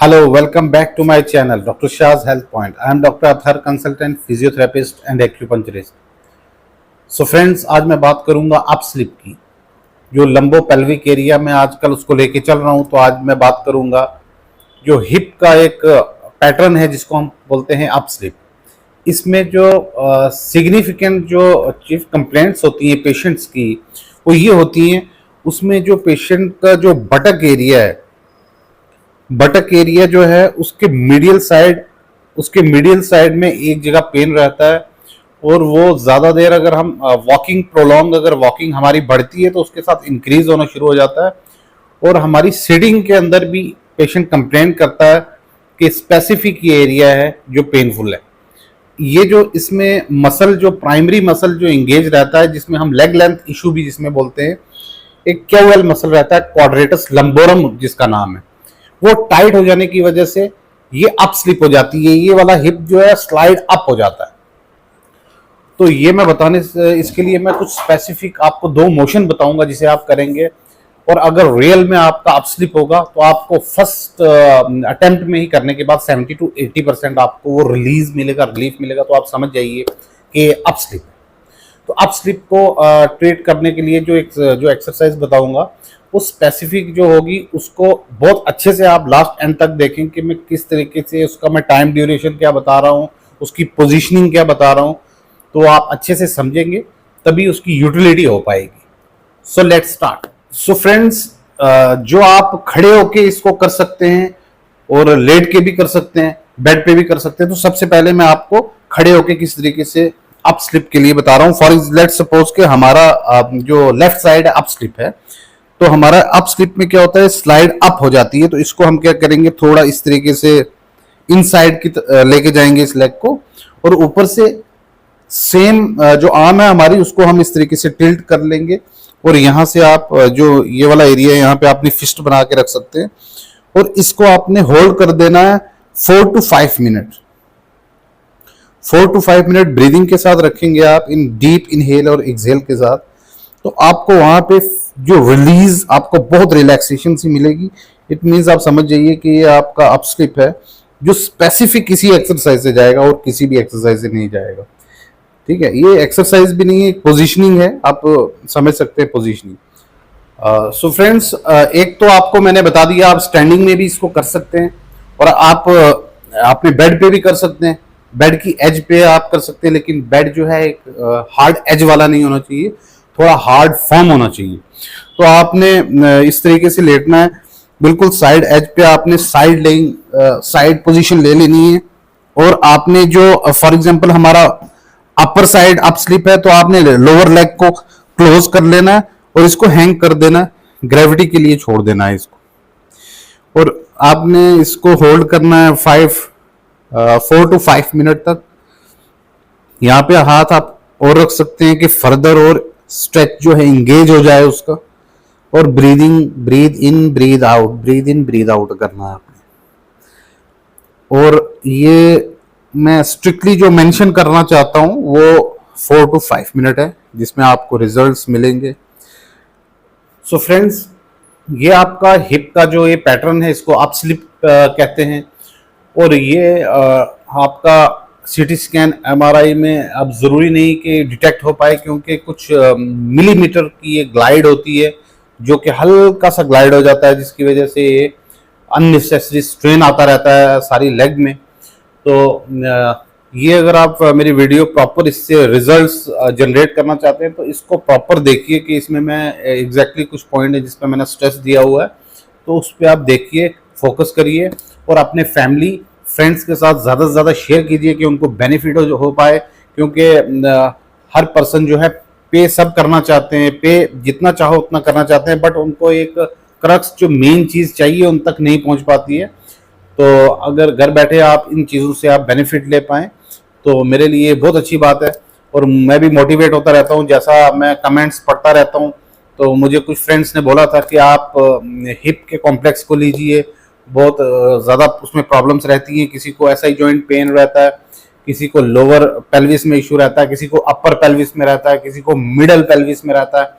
Hello, welcome back to my channel, Dr. Shah's Health Point. I am Dr. Athar, consultant, physiotherapist and acupuncturist. So friends, आज मैं बात करूंगा up slip की, जो लंबो pelvic area में आजकल उसको लेके चल रहा हूं। तो आज मैं बात करूंगा जो हिप का एक पैटर्न है जिसको हम बोलते हैं अप स्लिप। इसमें जो सिग्निफिकेंट जो चीफ कंप्लेंट्स होती हैं पेशेंट्स की, वो ये होती हैं, उसमें जो पेशेंट का जो बटक एरिया है, बटक एरिया जो है उसके मीडियल साइड में एक जगह पेन रहता है। और वो ज़्यादा देर अगर हम अगर वॉकिंग हमारी बढ़ती है तो उसके साथ इंक्रीज होना शुरू हो जाता है। और हमारी सीटिंग के अंदर भी पेशेंट कंप्लेन करता है कि स्पेसिफिक ये एरिया है जो पेनफुल है। ये जो इसमें मसल, जो प्राइमरी मसल जो इंगेज रहता है, जिसमें हम लेग लेंथ इशू भी जिसमें बोलते हैं, एक क्यूएल मसल रहता है, क्वाड्रेटस लंबोरम जिसका नाम है, वो टाइट हो जाने की वजह से ये अप स्लिप हो जाती है। ये वाला हिप जो है स्लाइड अप हो जाता है। तो ये मैं बताने से, इसके लिए मैं कुछ स्पेसिफिक आपको 2 मोशन बताऊंगा जिसे आप करेंगे। और अगर रियल में आपका अप स्लिप होगा तो आपको फर्स्ट अटेम्प्ट में ही करने के बाद 70 to 80% आपको वो रिलीफ मिलेगा। तो आप समझ जाइए कि अप स्लिप है। तो अप स्लिप को ट्रीट करने के लिए जो एक्सरसाइज बताऊंगा वो स्पेसिफिक जो होगी, उसको बहुत अच्छे से आप लास्ट एंड तक देखें कि मैं किस तरीके से उसका मैं टाइम ड्यूरेशन क्या बता रहा हूँ, उसकी पोजीशनिंग क्या बता रहा हूँ, तो आप अच्छे से समझेंगे तभी उसकी यूटिलिटी हो पाएगी। So let's start. So friends, जो आप खड़े होके इसको कर सकते हैं और लेट के भी कर सकते हैं, बेड पे भी कर सकते हैं। तो सबसे पहले मैं आपको खड़े होके किस तरीके से अप स्लिप के लिए बता रहा हूँ। फॉर लेट्स सपोज के हमारा जो लेफ्ट साइड अप स्लिप है, तो हमारा अप स्लिप में क्या होता है, स्लाइड अप हो जाती है। तो इसको हम क्या करेंगे, थोड़ा इस तरीके से इनसाइड की लेके जाएंगे इस लेग को, और ऊपर से सेम जो आर्म है हमारी उसको हम इस तरीके से टिल्ट कर लेंगे। और यहां से आप जो ये वाला एरिया है, यहाँ पे अपनी फिस्ट बना के रख सकते हैं। और इसको आपने होल्ड कर देना है 4 to 5 minute. 4 to 5 minute breathing के साथ रखेंगे आप, इन डीप इनहेल और एक्सहेल के साथ। तो आपको वहां पे जो रिलीज, आपको बहुत रिलैक्सेशन सी मिलेगी। इट मीन्स आप समझ जाइए कि ये आपका अप स्लिप है जो स्पेसिफिक किसी एक्सरसाइज से जाएगा और किसी भी एक्सरसाइज से नहीं जाएगा। ठीक है, ये एक्सरसाइज भी नहीं है, पोजीशनिंग है, आप समझ सकते हैं पोजीशनिंग। सो फ्रेंड्स, एक तो आपको मैंने बता दिया, आप स्टैंडिंग में भी इसको कर सकते हैं और आप अपने बेड पे भी कर सकते हैं। बेड की एज पे आप कर सकते हैं, लेकिन बेड जो है एक हार्ड एज वाला नहीं होना चाहिए, थोड़ा हार्ड फॉर्म होना चाहिए। तो आपने इस तरीके से लेटना है, बिल्कुल साइड एज पे आपने साइड पोजीशन ले लेनी है। और आपने जो फॉर एग्जांपल हमारा अपर साइड अप स्लिप है, तो आपने लोअर लेग को क्लोज कर लेना है और इसको हैंग कर देना है, ग्रेविटी के लिए छोड़ देना है इसको। और आपने इसको होल्ड करना है 4 to 5 मिनट तक। यहाँ पे हाथ आप और रख सकते हैं कि फर्दर और स्ट्रेच जो है इंगेज हो जाए उसका। और ब्रीद इन ब्रीद आउट करना है आपने। और ये मैं स्ट्रिक्टली जो मेंशन करना चाहता हूं वो 4 to 5 मिनट है, जिसमें आपको रिजल्ट्स मिलेंगे। सो फ्रेंड्स, ये आपका हिप का जो ये पैटर्न है, इसको अप स्लिप कहते हैं। और ये आपका सीटी स्कैन एमआरआई में अब जरूरी नहीं कि डिटेक्ट हो पाए, क्योंकि कुछ मिलीमीटर की ये ग्लाइड होती है, जो कि हल्का सा ग्लाइड हो जाता है, जिसकी वजह से ये अननेसेसरी स्ट्रेन आता रहता है सारी लेग में। तो ये अगर आप मेरी वीडियो प्रॉपर इससे रिजल्ट्स जनरेट करना चाहते हैं तो इसको प्रॉपर देखिए कि इसमें मैं एग्जैक्टली कुछ पॉइंट है जिस पर मैंने स्ट्रेस दिया हुआ है, तो उस पर आप देखिए, फोकस करिए और अपने फैमिली फ्रेंड्स के साथ ज़्यादा से ज़्यादा शेयर कीजिए कि उनको बेनिफिट हो पाए। क्योंकि हर पर्सन जो है पे सब करना चाहते हैं, पे जितना चाहो उतना करना चाहते हैं, बट उनको एक क्रक्स जो मेन चीज़ चाहिए उन तक नहीं पहुंच पाती है। तो अगर घर बैठे आप इन चीज़ों से आप बेनिफिट ले पाएँ तो मेरे लिए बहुत अच्छी बात है। और मैं भी मोटिवेट होता रहता हूँ, जैसा मैं कमेंट्स पढ़ता रहता हूँ, तो मुझे कुछ फ्रेंड्स ने बोला था कि आप हिप के कॉम्प्लेक्स को लीजिए, बहुत ज़्यादा उसमें प्रॉब्लम्स रहती हैं। किसी को ऐसा ही जॉइंट पेन रहता है, किसी को लोअर पेल्विस में इशू रहता है, किसी को अपर पेल्विस में रहता है, किसी को मिडल पेल्विस में रहता है।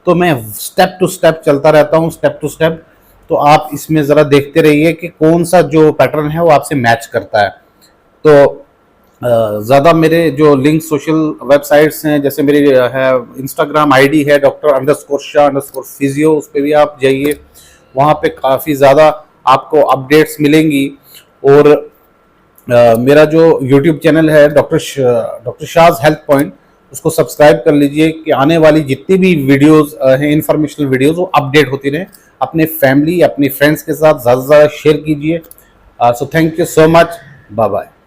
तो मैं स्टेप टू स्टेप चलता रहता हूँ, स्टेप टू स्टेप, तो आप इसमें ज़रा देखते रहिए कि कौन सा जो पैटर्न है वो आपसे मैच करता है। तो ज़्यादा मेरे जो लिंक सोशल वेबसाइट्स हैं, जैसे मेरी है इंस्टाग्राम आईडी है डॉक्टर_शाह_फिजियो, उस पर भी आप जाइए, वहाँ पे काफ़ी ज़्यादा आपको अपडेट्स मिलेंगी। और मेरा जो यूट्यूब चैनल है डॉक्टर शाहज़ हेल्थ पॉइंट, उसको सब्सक्राइब कर लीजिए कि आने वाली जितनी भी वीडियोस हैं, इंफॉर्मेशनल वीडियोस, वो अपडेट होती रहे। अपने फैमिली, अपने फ्रेंड्स के साथ ज़्यादा से ज़्यादा शेयर कीजिए। So thank you so much, bye bye.